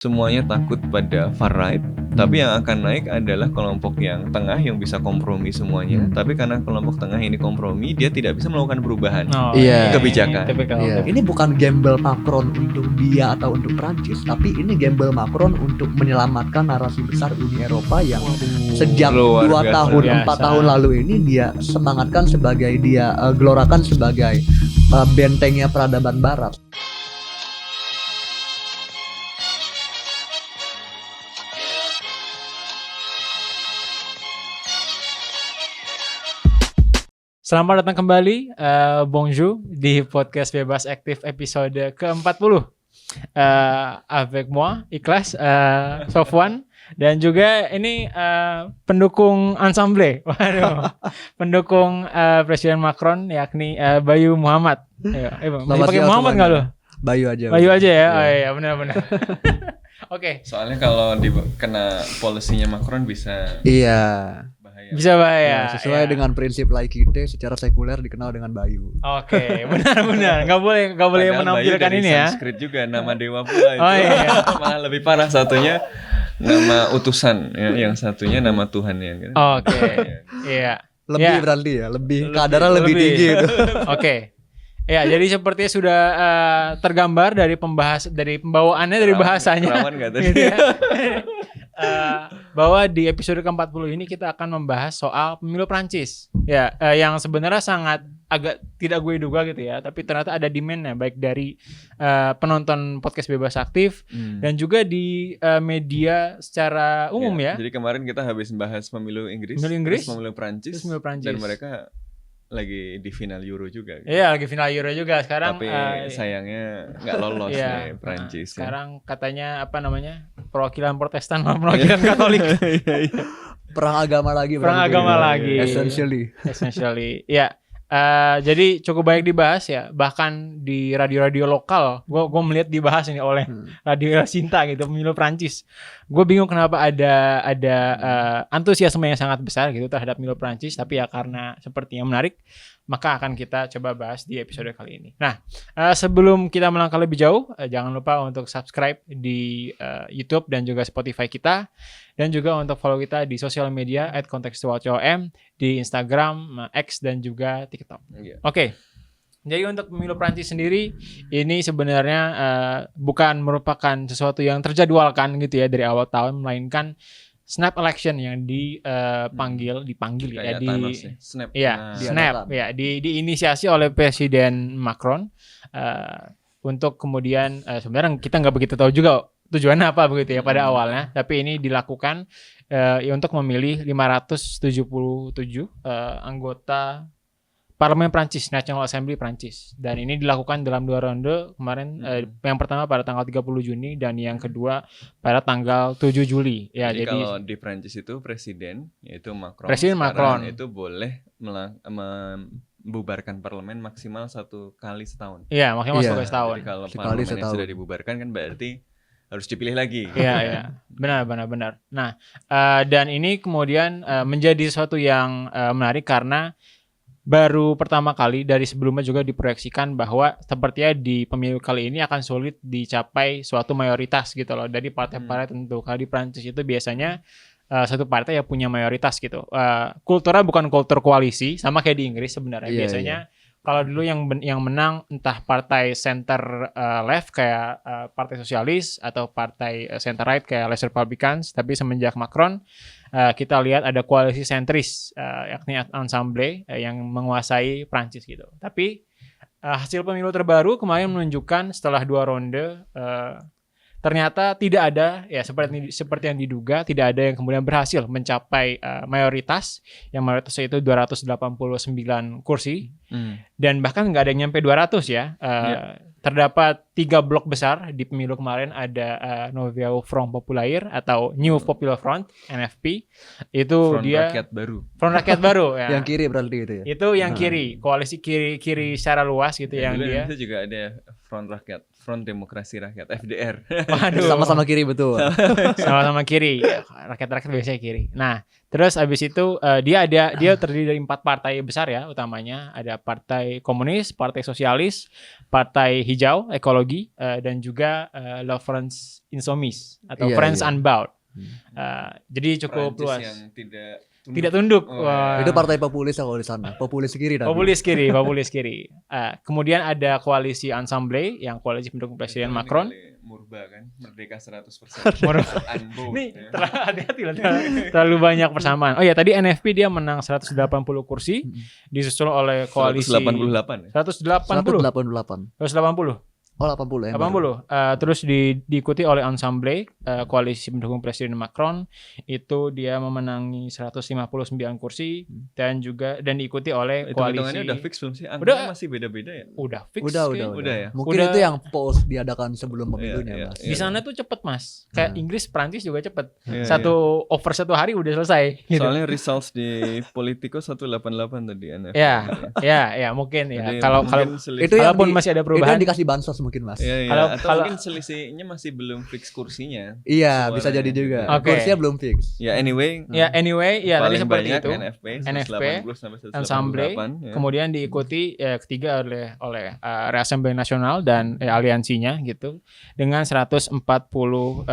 Semuanya takut pada far right, tapi yang akan naik adalah kelompok yang tengah yang bisa kompromi semuanya. Tapi karena kelompok tengah ini kompromi, dia tidak bisa melakukan perubahan Iya. kebijakan. Iya. Ini bukan gamble Macron untuk dia atau untuk Prancis, tapi ini gamble Macron untuk menyelamatkan narasi besar Uni Eropa yang sejak Luar 2 biasa. tahun, Biasa. 4 tahun lalu ini dia semangatkan sebagai gelorakan sebagai bentengnya peradaban Barat. Selamat datang kembali, bonjour, di podcast Bebas Aktif episode ke-40. Avec moi, Ikhlas, Sofwan, dan juga ini pendukung Ensemble, waduh, pendukung Presiden Macron, yakni Bayu Muhammad. Masih pakai Muhammad nggak lo? Bayu aja. Bayu aja ya? Oh iya, benar-benar. Oke. Soalnya kalau kena polisinya Macron bisa Iya. bahaya. Bisa bahaya. Ya, sesuai ya. dengan prinsip laicite secara sekuler dikenal dengan Bayu. Oke, benar-benar. Nggak boleh Padahal menampilkan Bayu dari ini ya. Sanskrit juga nama dewa pula itu. Oh, iya. Malah lebih parah, satunya nama utusan ya, yang satunya nama Tuhan ya. Gitu. Oke, iya. Lebih Ya. berarti ya, kadarnya lebih tinggi itu. Oke. Ya, jadi sepertinya sudah tergambar dari pembawaannya, dari bahasanya. Perawan nggak tadi? Gitu ya. Bahwa di episode ke-40 ini kita akan membahas soal pemilu Prancis. Ya, yang sebenarnya sangat agak tidak gue duga gitu ya, tapi ternyata ada demand-nya baik dari penonton podcast Bebas Aktif dan juga di media secara umum ya. Jadi kemarin kita habis bahas pemilu Inggris, Pemilu Inggris, terus pemilu Prancis, terus pemilu Prancis. dan mereka lagi di final Euro juga. Gitu. Iya, lagi final Euro juga sekarang. Tapi sayangnya nggak lolos iya, nih Prancis. sekarang katanya apa namanya, perwakilan Protestan, perwakilan Katolik. Perang agama lagi. Perang berarti. agama lagi. Essentially. Ya. Jadi cukup banyak dibahas ya, bahkan di radio-radio lokal gue melihat dibahas ini oleh radio Cinta gitu, pemilu Prancis. Gue bingung kenapa ada antusiasme yang sangat besar gitu terhadap pemilu Prancis, tapi ya karena sepertinya menarik, maka akan kita coba bahas di episode kali ini. Nah, sebelum kita melangkah lebih jauh, jangan lupa untuk subscribe di YouTube dan juga Spotify kita, dan juga untuk follow kita di sosial media @contextualcom, di Instagram, X, dan juga TikTok. Oke. Jadi untuk pemilu Prancis sendiri, ini sebenarnya bukan merupakan sesuatu yang terjadwalkan gitu ya dari awal tahun, melainkan snap election yang dipanggil ya, Snap. snap ya, diinisiasi oleh Presiden Macron untuk kemudian sebenarnya kita nggak begitu tahu juga tujuannya apa begitu ya pada awalnya, tapi ini dilakukan ya untuk memilih 577 anggota Parlemen Prancis, National Assembly Prancis, dan ini dilakukan dalam 2 ronde kemarin. Yang pertama pada tanggal 30 Juni dan yang kedua pada tanggal 7 Juli. Ya, jadi kalau di Prancis itu presiden, yaitu Macron. Presiden Macron itu boleh membubarkan parlemen maksimal 1 kali setahun. Iya, maksimal 1 kali setahun. Jadi kalau parlemen yang sudah dibubarkan kan berarti harus dipilih lagi. Iya, benar. Nah, dan ini kemudian menjadi sesuatu yang menarik karena baru pertama kali, dari sebelumnya juga diproyeksikan bahwa sepertinya di pemilu kali ini akan sulit dicapai suatu mayoritas gitu loh dari partai-partai tentu. Kalau di Prancis itu biasanya satu partai yang punya mayoritas gitu. Kulturnya bukan kultur koalisi, sama kayak di Inggris sebenarnya. Biasanya kalau dulu yang menang entah partai center left kayak partai sosialis atau partai center right kayak Les Republicans, tapi semenjak Macron kita lihat ada koalisi sentris yakni Ensemble yang menguasai Prancis gitu. Tapi hasil pemilu terbaru kemarin menunjukkan setelah 2 ronde ternyata tidak ada ya seperti yang diduga, tidak ada yang kemudian berhasil mencapai mayoritas. Yang mayoritasnya itu 289 kursi. Dan bahkan nggak ada yang nyampe 200 ya. Terdapat 3 blok besar di pemilu kemarin. Ada Nouveau Front Populaire atau New Popular Front, NFP. Itu Front dia Front Rakyat Baru ya. Yang kiri berarti itu ya. Itu yang kiri, koalisi kiri secara luas gitu. Ya, yang dia itu juga ada Front Demokrasi Rakyat (FDR). Waduh. Sama-sama kiri betul. Sama-sama kiri. Rakyat-rakyat biasanya kiri. Nah, terus abis itu dia terdiri dari 4 partai besar ya utamanya. Ada Partai Komunis, Partai Sosialis, Partai Hijau, Ekologi, dan juga La France Insoumise atau Iya, France iya. Unbowed. Jadi cukup Prancis luas. yang Tidak tunduk. Oh, Wah. Itu partai populis kalau di sana. Populis kiri tadi. Populis kiri. Kemudian ada koalisi Ensemble yang koalisi pendukung Presiden Macron. Murba kan, merdeka 100%. Unbound, Nih, ya. hati-hati lah, terlalu banyak persamaan. Oh ya, tadi NFP dia menang 180 kursi, disusul oleh koalisi 188 ya? 180. 188. 180. Oh 80 ya. 80. Terus diikuti oleh Ensemble, koalisi pendukung Presiden Macron, itu dia memenangi 159 kursi dan diikuti oleh Itu koalisi. hitungannya udah fix belum sih? Angkanya masih beda-beda ya? Udah fix. Udah, kayaknya. Udah ya? Mungkin Udah. itu yang post diadakan sebelum pemilunya, Iya, Mas. iya. Di sana tuh cepet Mas. Kayak Nah. Inggris, Prancis juga cepet. Iya, Over 1 hari udah selesai. Gitu. Soalnya results di Politico 188 tadi NFP. Ya, mungkin ya. Jadi Kalau mungkin selisih- Itu yang kalaupun masih ada Itu perubahan. yang dikasih bansos mungkin, Mas. Iya, iya. Kalau- Atau kalau- mungkin selisihnya masih belum fix kursinya. Iya, Suaranya bisa jadi gitu. juga. Oke. Kursinya belum fix. Ya anyway, Ya anyway, ya tadi paling seperti banyak itu. NFP NFP, 180 sampai 188 Ensemble, ya. kemudian diikuti ketiga oleh Rassemblement National dan aliansinya gitu dengan 142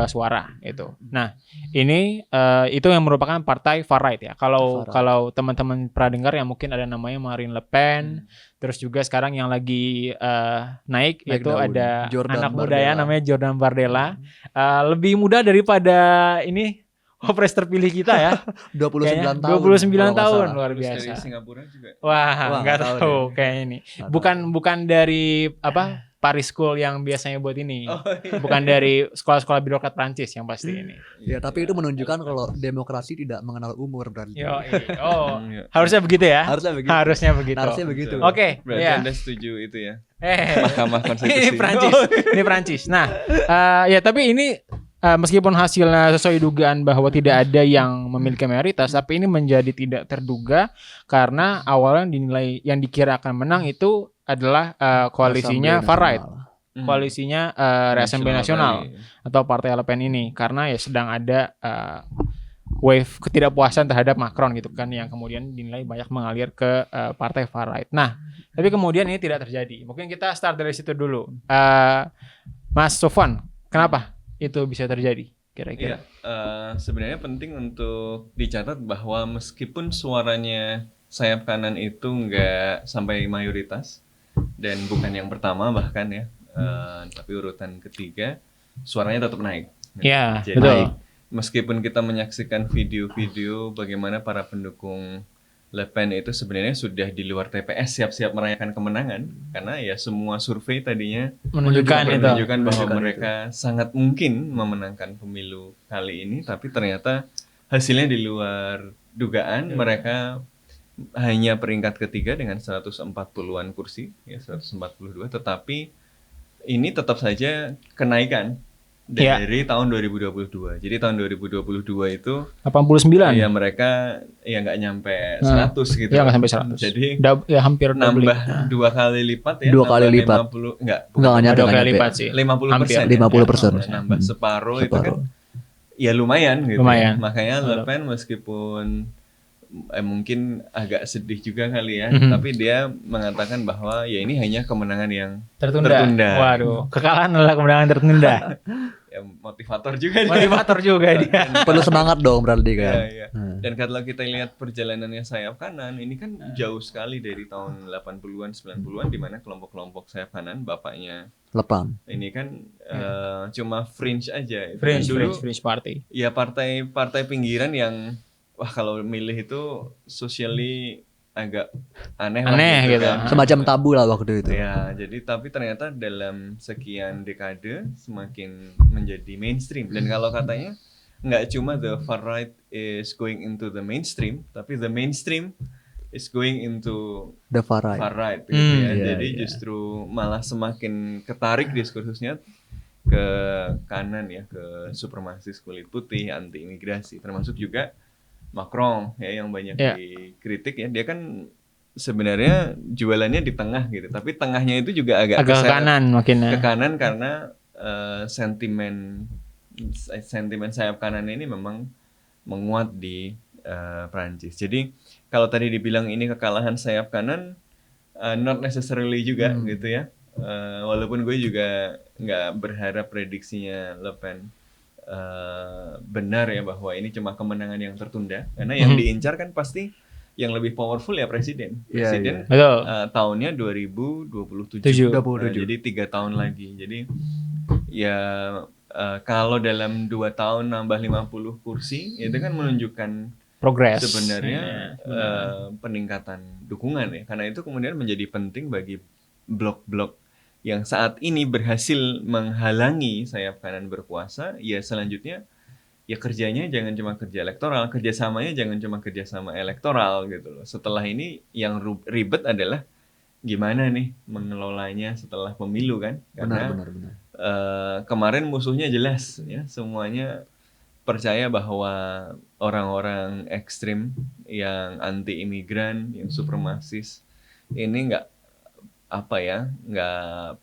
suara itu. Nah, ini itu yang merupakan partai far right ya. Kalau Far right. kalau teman-teman pernah dengar ya mungkin ada namanya Marine Le Pen. Terus juga sekarang yang lagi naik Naik itu daun. ada Jordan anak muda ya Bardella. namanya Jordan Bardella. Lebih muda daripada ini Wapres terpilih kita ya. 29 Kayaknya tahun. 29 kalau nggak tahun salah. luar Terus dari biasa. Singapura juga. Wah, Wah, nggak nggak tahu tahu deh. kayak ini. Nggak Bukan dari apa Paris School yang biasanya buat ini. Oh, iya. Bukan dari sekolah-sekolah birokrat Prancis yang pasti ini. Ya, tapi itu menunjukkan kalau demokrasi tidak mengenal umur berarti. Yo, oh, Iya. harusnya begitu ya. Harusnya begitu. Harusnya begitu. Harusnya begitu. Oke, Berarti ya. Anda setuju itu ya? Ini Mahkamah Konstitusi. Prancis. Ini Prancis. Nah, ya tapi ini meskipun hasilnya sesuai dugaan bahwa tidak ada yang memiliki mayoritas, tapi ini menjadi tidak terduga karena awalnya dinilai yang dikira akan menang itu adalah koalisinya Assemblée far right, Hmm. koalisinya Rassemblement National tadi. atau Partai Le Pen ini karena ya sedang ada wave ketidakpuasan terhadap Macron gitu kan yang kemudian dinilai banyak mengalir ke partai far right. Nah, tapi kemudian ini tidak terjadi. Mungkin kita start dari situ dulu. Mas Sofwan, kenapa itu bisa terjadi Iya, kira-kira? sebenarnya penting untuk dicatat bahwa meskipun suaranya sayap kanan itu nggak sampai mayoritas dan bukan yang pertama bahkan ya, tapi urutan ketiga suaranya tetap naik. Iya, Jadi betul. meskipun kita menyaksikan video-video bagaimana para pendukung Le Pen itu sebenarnya sudah di luar TPS siap-siap merayakan kemenangan karena ya semua survei tadinya Menunjukkan itu. menunjukkan bahwa Menunjukkan mereka sangat mungkin memenangkan pemilu kali ini, tapi ternyata hasilnya di luar dugaan. Mereka hanya peringkat ketiga dengan 140-an kursi, ya 142, tetapi ini tetap saja kenaikan Iya. dari tahun 2022. Jadi tahun 2022 itu 89. ya mereka ya nggak nyampe Nah, 100 gitu. Iya nggak sampai 100. Jadi Ya hampir doubling. nambah 2 kali lipat ya. Dua nambah kali lipat. 50, enggak, Enggak nyampe. Dua kali nyampe. lipat sih. 50%. Hampir. 50%. Nambah separuh itu kan Separuh. ya lumayan gitu. Lumayan. Makanya Le Betul. Pen meskipun mungkin agak sedih juga kali ya, Mhm. tapi dia mengatakan bahwa ya ini hanya kemenangan yang Tertunda. Waduh, kekalahan adalah kemenangan tertunda. ya, motivator juga dia. Motivator juga dia. Perlu semangat dong berarti kan. Iya, iya. Hmm. Dan kalau kita lihat perjalanannya sayap kanan, ini kan jauh sekali dari tahun 80-an, 90-an di mana kelompok-kelompok sayap kanan bapaknya Lepan. ini kan cuma fringe aja. Itu Fringe, kan dulu Fringe Party. ya partai pinggiran yang wah kalau milih itu socially agak aneh lah Aneh gitu. kan. Semacam tabu lah waktu itu. Ya, jadi tapi ternyata dalam sekian dekade semakin menjadi mainstream. Dan kalau katanya nggak cuma the far right is going into the mainstream, tapi the mainstream is going into The far right. far right gitu ya. Iya, Jadi iya. justru malah semakin ketarik diskursusnya ke kanan ya, ke supremasis kulit putih, anti imigrasi, termasuk juga Macron ya yang banyak Iya. dikritik ya. Dia kan sebenarnya jualannya di tengah gitu, tapi tengahnya itu juga agak Agak ke kanan makinnya. ke kanan karena sentimen sayap kanan ini memang menguat di Prancis. Jadi kalau tadi dibilang ini kekalahan sayap kanan, not necessarily juga gitu ya. Walaupun gue juga nggak berharap prediksinya Le Pen benar ya bahwa ini cuma kemenangan yang tertunda, karena yang diincar kan pasti yang lebih powerful ya presiden. Iya, Presiden Betul. tahunnya 2027. 27. Jadi 3 tahun lagi. Jadi ya kalau dalam 2 tahun nambah 50 kursi itu kan menunjukkan Progres. sebenarnya Ya, peningkatan dukungan ya. Karena itu kemudian menjadi penting bagi blok-blok yang saat ini berhasil menghalangi sayap kanan berkuasa, ya selanjutnya ya kerjanya jangan cuma kerja elektoral, kerjasamanya jangan cuma kerjasama elektoral gitu loh. Setelah ini yang ribet adalah gimana nih mengelolanya setelah pemilu kan? Karena Benar. kemarin musuhnya jelas ya, semuanya percaya bahwa orang-orang ekstrim yang anti imigran, yang supremasis ini nggak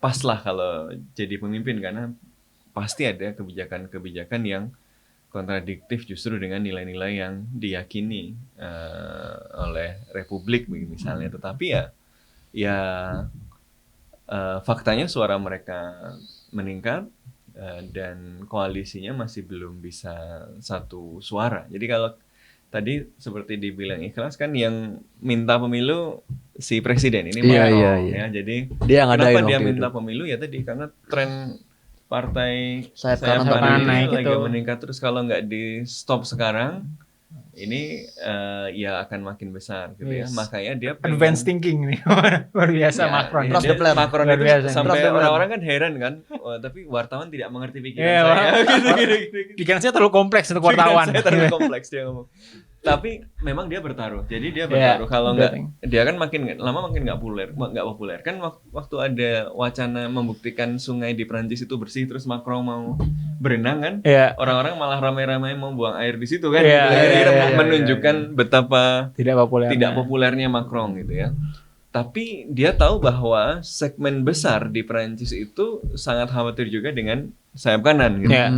pas lah kalau jadi pemimpin, karena pasti ada kebijakan-kebijakan yang kontradiktif justru dengan nilai-nilai yang diyakini oleh Republik misalnya. Tetapi ya faktanya suara mereka meningkat dan koalisinya masih belum bisa satu suara. Jadi kalau tadi seperti dibilang Ikhlas kan yang minta pemilu si presiden ini Macron ya. Jadi Dia ngadain kenapa dia waktu minta itu. pemilu ya tadi karena tren partai Sayap sayap kanan kanan tadi. ini Naik lagi itu. meningkat terus, kalau nggak di stop sekarang ini ya akan makin besar gitu ya. Yes. Makanya dia Advanced thinking nih. Luar biasa Ya, Macron. ini Trust dia- the plan. Macron Luar itu biasa. Trust sampai the plan. orang-orang kan heran kan, tapi wartawan tidak mengerti pikiran Iya, saya. Gitu. Pikiran saya terlalu kompleks untuk Pikiran wartawan. saya terlalu kompleks dia ngomong. Tapi memang dia bertaruh. Jadi dia bertaruh. Kalau nggak, dia kan makin lama makin nggak populer. Kan waktu ada wacana membuktikan sungai di Prancis itu bersih, terus Macron mau berenang kan, Iya. orang-orang malah ramai-ramai mau buang air di situ kan. Iya, Gitu. Kira-kira iya, menunjukkan betapa Tidak populer. tidak populernya Macron gitu ya. Tapi dia tahu bahwa segmen besar di Prancis itu sangat khawatir juga dengan sayap kanan gitu. Iya.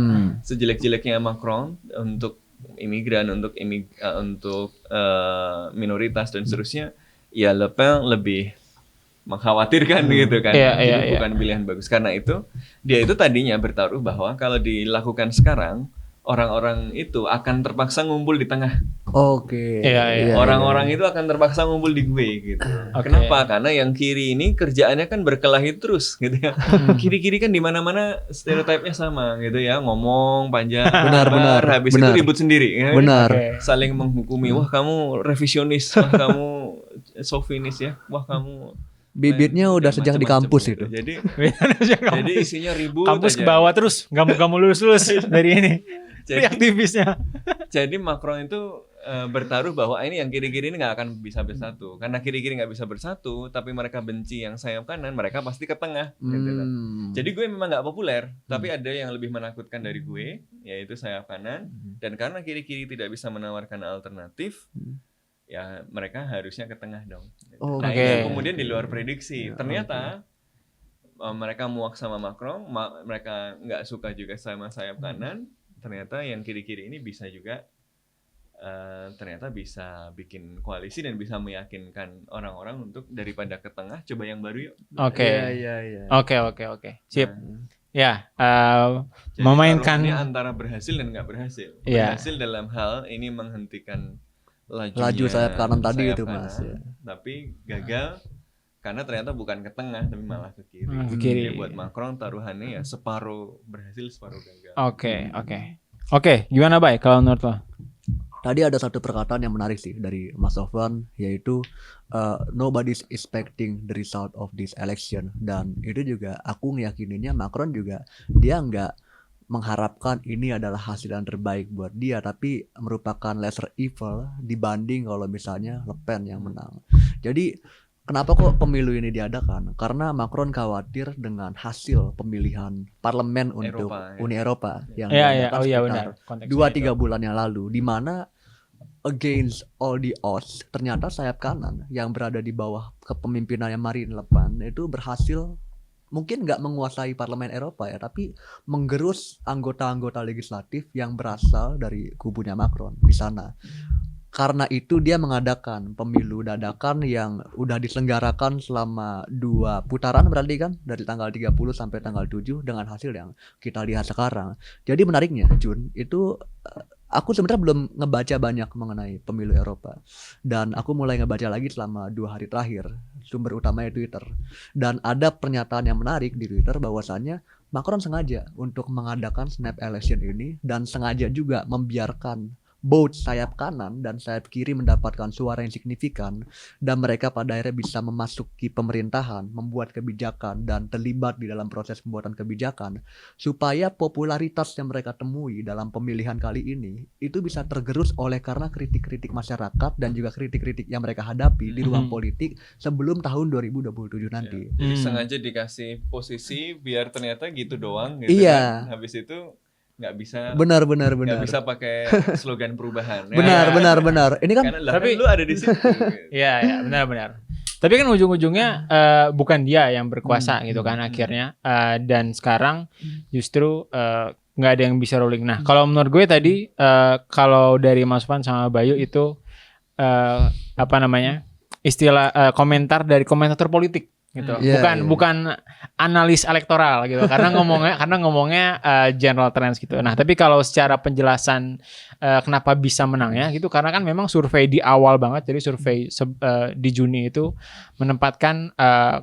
Sejelek-jeleknya Macron untuk imigran, untuk minoritas dan seterusnya, ya Le Pen lebih mengkhawatirkan gitu kan. Iya, Jadi iya, bukan pilihan bagus. Karena itu dia itu tadinya bertaruh bahwa kalau dilakukan sekarang, orang-orang itu akan terpaksa ngumpul di tengah. Oke. Iya. Orang-orang itu akan terpaksa ngumpul di gue gitu. Oke. Kenapa? Karena yang kiri ini kerjaannya kan berkelahi terus gitu ya. Kiri-kiri kan di mana-mana stereotipnya sama gitu ya, ngomong panjang, Benar, lebar, habis benar. itu ribut sendiri ya. Benar. Oke. Saling menghukumi, wah kamu revisionis, wah kamu sofinis ya, wah kamu Bibitnya udah sejak di macam-macam kampus gitu. itu. Jadi isinya ribut Kampus ke aja. bawah terus, nggak mau lulus dari ini. Ini aktivisnya. Jadi Macron itu bertaruh bahwa ini yang kiri-kiri ini nggak akan bisa bersatu, karena kiri-kiri nggak bisa bersatu, tapi mereka benci yang sayap kanan, mereka pasti ke tengah. Gitu loh. Jadi gue memang nggak populer, tapi ada yang lebih menakutkan dari gue, yaitu sayap kanan. Dan karena kiri-kiri tidak bisa menawarkan alternatif, ya mereka harusnya ke tengah dong. Oh, Nah oke. ini yang kemudian di luar prediksi. Ternyata mereka muak sama Macron, mereka nggak suka juga sama sayap kanan. Ternyata yang kiri-kiri ini bisa juga ternyata bisa bikin koalisi dan bisa meyakinkan orang-orang untuk daripada ke tengah, coba yang baru yuk. Oke. Iya. Oke. Sip. Ya, Jadi memainkan taruhannya antara berhasil dan nggak berhasil. Iya. Berhasil dalam hal ini menghentikan Laju sayap kanan tadi itu, Mas, ya. Tapi gagal karena ternyata bukan ke tengah tapi malah ke kiri. Ke kiri. Jadi buat Macron taruhannya ya separuh berhasil separuh gagal. Oke, gimana Bay kalau menurut lo? Tadi ada satu perkataan yang menarik sih dari Mas Sofwan, yaitu nobody's expecting the result of this election. Dan itu juga aku ngeyakininya Macron juga dia nggak mengharapkan ini adalah hasil yang terbaik buat dia, tapi merupakan lesser evil dibanding kalau misalnya Le Pen yang menang. Jadi kenapa kok pemilu ini diadakan? Karena Macron khawatir dengan hasil pemilihan parlemen untuk Eropa, ya. Uni Eropa yang Iya, diadakan oh iya sekitar benar. Konteksnya 2-3 itu. bulan yang lalu, di mana against all the odds, ternyata sayap kanan yang berada di bawah kepemimpinannya Marine Le Pen itu berhasil mungkin nggak menguasai parlemen Eropa ya, tapi menggerus anggota-anggota legislatif yang berasal dari kubunya Macron di sana. Karena itu dia mengadakan pemilu dadakan yang udah diselenggarakan selama 2 putaran berarti kan, dari tanggal 30 sampai tanggal 7 dengan hasil yang kita lihat sekarang. Jadi menariknya Jun, itu aku sebenarnya belum ngebaca banyak mengenai pemilu Eropa, dan aku mulai ngebaca lagi selama 2 hari terakhir, sumber utamanya Twitter. Dan ada pernyataan yang menarik di Twitter bahwasannya Macron sengaja untuk mengadakan snap election ini dan sengaja juga membiarkan both sayap kanan dan sayap kiri mendapatkan suara yang signifikan, dan mereka pada akhirnya bisa memasuki pemerintahan, membuat kebijakan dan terlibat di dalam proses pembuatan kebijakan, supaya popularitas yang mereka temui dalam pemilihan kali ini itu bisa tergerus oleh karena kritik-kritik masyarakat dan juga kritik-kritik yang mereka hadapi di ruang politik sebelum tahun 2027 nanti. Jadi sengaja dikasih posisi biar ternyata gitu doang gitu Iya. kan. Habis itu nggak bisa Benar. nggak bisa pakai slogan perubahan. Benar. Ini kan Karena lah, Tapi- kan lu ada di situ. Iya, benar. Tapi kan ujung-ujungnya bukan dia yang berkuasa gitu kan akhirnya. Dan sekarang justru nggak ada yang bisa ruling. Nah, kalau menurut gue tadi kalau dari Mas Van sama Bayu itu apa namanya, istilah komentar dari komentator politik gitu. Iya, Bukan analis elektoral gitu. Karena ngomongnya general trends gitu. Nah, tapi kalau secara penjelasan kenapa bisa menangnya gitu, karena kan memang survei di awal banget, jadi survei di Juni itu menempatkan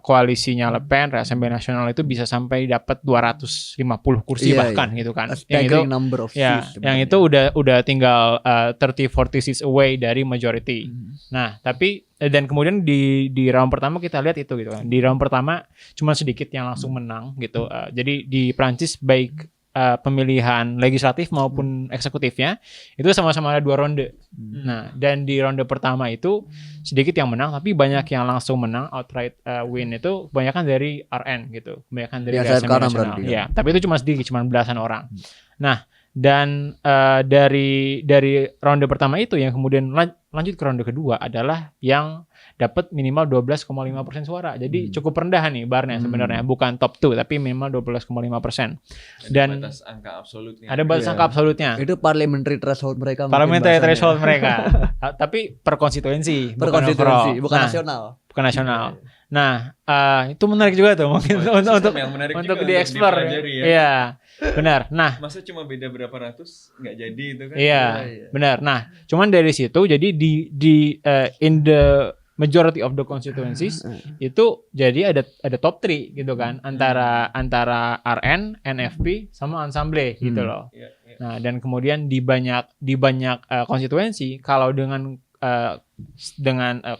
koalisinya Le Pen, Rassemblement National itu bisa sampai dapat 250 kursi Iya, bahkan gitu kan. a Yang itu staggering number of ya, seats yang sebenarnya. itu udah tinggal 30-40 seats away dari majority. Nah, tapi dan kemudian di round pertama kita lihat itu gitu kan. Di round pertama cuma sedikit yang langsung menang gitu. Jadi di Prancis baik pemilihan legislatif maupun eksekutifnya itu sama-sama ada 2 ronde. Nah, dan di ronde pertama itu sedikit yang menang, tapi banyak yang langsung menang outright win itu kebanyakan dari RN gitu. Kebanyakan dari Ya, sayap Rassemblement kanan National. berarti kan? Ya, tapi itu cuma sedikit, cuma belasan orang. Nah, dan dari ronde pertama itu yang kemudian lanjut ke ronde kedua adalah yang dapat minimal 12,5% suara. Jadi cukup rendah nih barnya sebenarnya, bukan top 2 tapi minimal 12,5%. Dan batas angka absolutnya. ada batas Iya. angka absolutnya. Itu parliamentary threshold mereka. mungkin Parliamentary bahasanya. threshold mereka. Tapi per konstituensi, Per bukan konstituensi, overall. bukan Nah, nasional. bukan nasional. Nah, itu menarik juga tuh mungkin untuk yang menarik untuk juga dieksplor. dipelajari ya. Iya, benar. Nah, Masa cuma beda berapa ratus nggak jadi itu kan? iya, Iya. benar. Nah, cuman dari situ jadi di in the majority of the constituencies itu jadi ada top 3 gitu kan antara RN, NFP sama Ensemble gitu loh. Iya, iya. Nah, dan kemudian di banyak konstituensi kalau dengan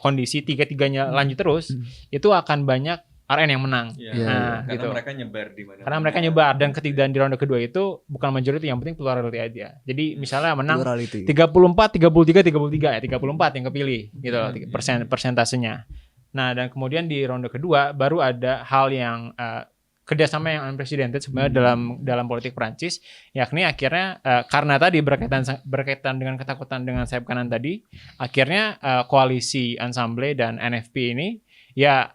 kondisi tiga-tiganya lanjut terus itu akan banyak RN yang menang. Iya, Nah, karena gitu. mereka nyebar di mana. Karena mereka nyebar dan di ronde kedua itu bukan majority, yang penting plurality aja. Jadi misalnya menang Plurality. 34, 33 ya 34 yang kepilih gitu loh, persentasenya. Nah, dan kemudian di ronde kedua baru ada hal yang kerjasama yang unprecedented sebenarnya dalam politik Prancis, yakni akhirnya karena tadi berkaitan dengan ketakutan dengan sayap kanan tadi, akhirnya koalisi Ensemble dan NFP ini ya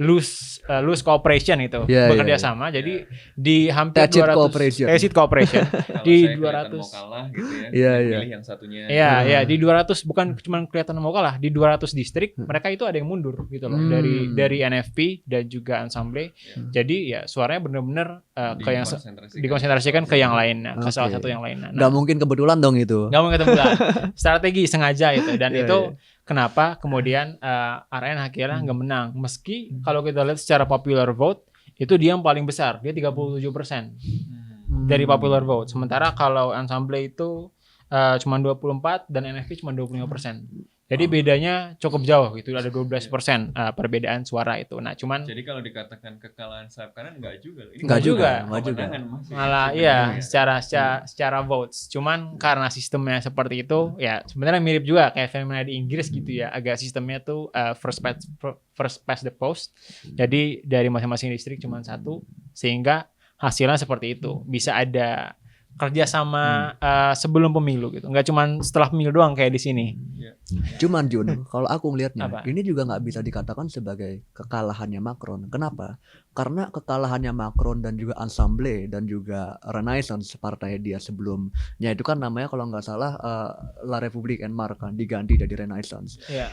loose cooperation itu, Iya, bekerja iya. sama. Jadi di hampir Tacit 200 cooperation. tacit cooperation Kalau di saya kelihatan 200. mau kalah gitu ya. Iya, yang iya. pilih yang satunya. Iya, ya di 200 bukan cuma kelihatan mau kalah, di 200 distrik mereka itu ada yang mundur gitu loh dari NFP dan juga Ensemble. Jadi ya suaranya benar-benar ke yang dikonsentrasikan ke yang lain, ke salah Oke. satu yang lain. Nah, Nggak mungkin kebetulan dong itu. nggak mau ketemu bulan. Strategi sengaja itu, dan Iya, itu iya. kenapa kemudian RN akhirnya nggak menang. Meski kalau kita lihat secara popular vote itu dia yang paling besar, dia 37% dari popular vote. Sementara kalau Ensemble itu cuma 24 dan NFP cuma 25%. Jadi bedanya cukup jauh gitu, ada 12% perbedaan suara itu. Nah, cuman Jadi kalau dikatakan kekalahan sayap kanan enggak juga. Ini Nggak juga. kemenangan masih. malah iya secara votes. Cuman karena sistemnya seperti itu, ya sebenarnya mirip juga kayak fenomena di Inggris gitu ya. Agak sistemnya tuh first past the post. Jadi dari masing-masing distrik cuma satu, sehingga hasilnya seperti itu. Bisa ada kerja sama sebelum pemilu gitu, nggak cuman setelah pemilu doang kayak di sini. Cuman Jun, kalau aku ngelihatnya, Apa? ini juga nggak bisa dikatakan sebagai kekalahannya Macron. Kenapa? Karena kekalahannya Macron dan juga Ensemble dan juga Renaissance partai dia sebelumnya itu kan namanya kalau nggak salah La République En Marche kan diganti jadi Renaissance. Iya.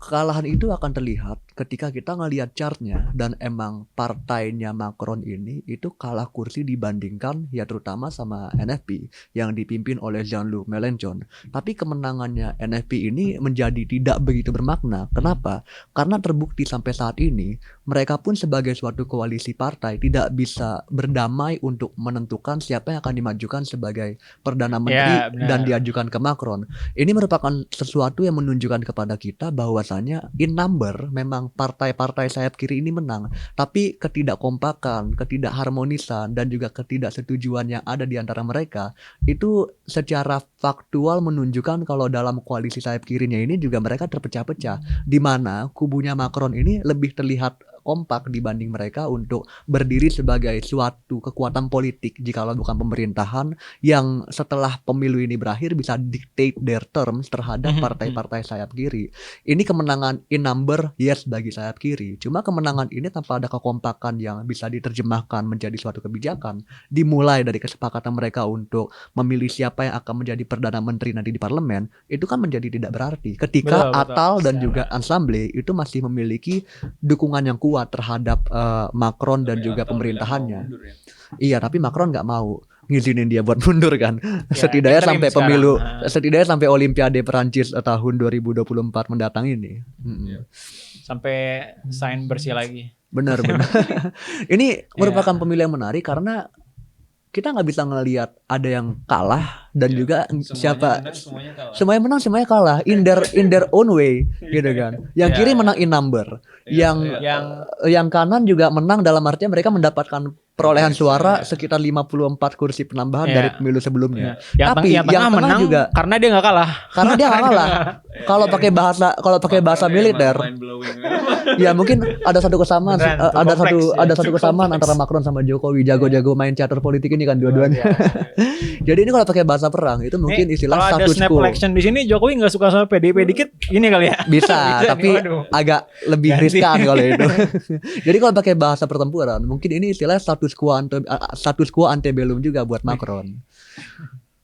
Kekalahan itu akan terlihat ketika kita ngelihat chartnya dan emang partainya Macron ini itu kalah kursi dibandingkan ya terutama sama NFP yang dipimpin oleh Jean-Luc Mélenchon. Tapi kemenangannya NFP ini menjadi tidak begitu bermakna. Kenapa? Karena terbukti sampai saat ini mereka pun sebagai suatu koalisi partai tidak bisa berdamai untuk menentukan siapa yang akan dimajukan sebagai Perdana Menteri Ya, benar. dan diajukan ke Macron. Ini merupakan sesuatu yang menunjukkan kepada kita bahwasanya in number memang partai-partai sayap kiri ini menang, tapi ketidakkompakan, ketidakharmonisan dan juga ketidaksetujuan yang ada di antara mereka itu secara faktual menunjukkan kalau dalam koalisi sayap kirinya ini juga mereka terpecah-pecah, di mana kubunya Macron ini lebih terlihat kompak dibanding mereka untuk berdiri sebagai suatu kekuatan politik jikalau bukan pemerintahan yang setelah pemilu ini berakhir bisa dictate their terms terhadap partai-partai sayap kiri. Ini kemenangan in number yes bagi sayap kiri. Cuma kemenangan ini tanpa ada kekompakan yang bisa diterjemahkan menjadi suatu kebijakan, dimulai dari kesepakatan mereka untuk memilih siapa yang akan menjadi Perdana Menteri nanti di parlemen, itu kan menjadi tidak berarti. Ketika Betul. Atal dan juga Ensemble itu masih memiliki dukungan yang kuat terhadap Macron dan juga pemerintahannya. Iya, tapi Macron nggak mau ngizinin dia buat mundur kan. Setidaknya interim sampai sekarang. pemilu, setidaknya sampai Olimpiade Perancis tahun 2024 mendatang ini. Sampai sign bersih lagi. Benar. Ini merupakan pemilu yang menarik karena kita nggak bisa ngelihat ada yang kalah dan juga siapa semuanya menang semuanya kalah in their own way gitu kan. Yang kiri menang in number, yang kanan juga menang dalam artian mereka mendapatkan perolehan suara sekitar 54 kursi penambahan dari pemilu sebelumnya. Tapi yang tengah menang juga karena dia nggak kalah. Karena dia nggak kalah. Kalau pakai bahasa militer, ya mungkin ada satu kesamaan, ada satu kesamaan antara Macron sama Jokowi, jago-jago main catur politik ini kan dua-duanya. Jadi ini kalau pakai bahasa perang itu mungkin istilah kalau ada status snap quo. election di sini Jokowi nggak suka sama PDIP dikit, ini kali ya. Bisa, tapi waduh. agak lebih riskan kalau itu. Jadi kalau pakai bahasa pertempuran, mungkin ini istilah status quo antebellum juga buat Macron.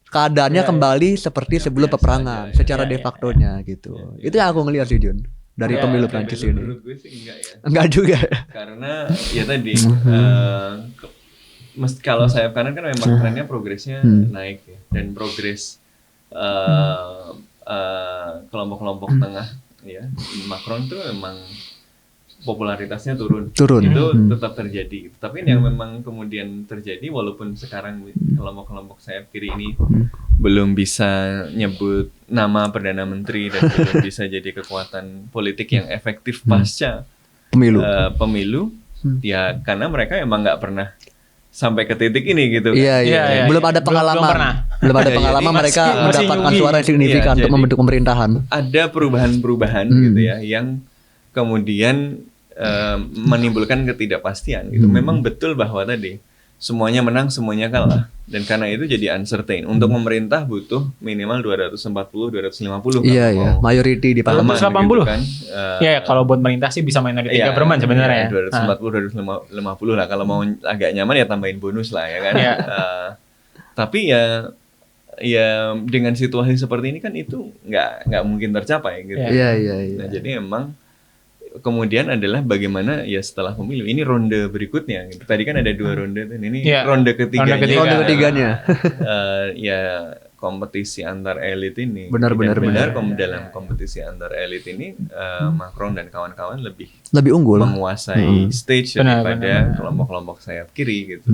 Keadaannya kembali seperti sebelum peperangan secara de facto-nya gitu. Itu yang aku ngelihat sih Jun dari pemilu Prancis ini. Menurut gue sih enggak ya. Enggak juga. Karena ya tadi kalau sayap kanan kan memang trennya progresnya naik ya. Dan progres kelompok-kelompok tengah ya Macron tuh memang popularitasnya turun. Itu tetap terjadi. Tapi yang memang kemudian terjadi walaupun sekarang kelompok-kelompok sayap kiri ini belum bisa nyebut nama Perdana Menteri dan belum bisa jadi kekuatan politik yang efektif pasca pemilu ya karena mereka emang nggak pernah sampai ke titik ini gitu. Iya. Belum ada pengalaman. Belum ada pengalaman mereka mendapatkan suara yang signifikan untuk membentuk pemerintahan. Ada perubahan-perubahan gitu ya yang kemudian menimbulkan ketidakpastian gitu. Memang betul bahwa tadi semuanya menang, semuanya kalah. Dan karena itu jadi uncertain. Untuk memerintah butuh minimal 240, 250. Iya. Mayority di parlemen. 280 gitu kan. Ya kalau buat pemerintah sih bisa minority government sebenarnya. 240, 250 lah. Kalau mau agak nyaman ya tambahin bonus lah ya kan. Tapi ya dengan situasi seperti ini kan itu nggak mungkin tercapai gitu. Iya. Nah jadi emang kemudian adalah bagaimana ya setelah pemilu ini ronde berikutnya gitu. Tadi kan ada 2 ronde dan ini ronde ketiganya. Ronde ketiganya. Ya kompetisi antar elit ini. Benar. Dalam kompetisi antar elit ini Macron dan kawan-kawan lebih unggul menguasai stage daripada kelompok-kelompok sayap kiri gitu.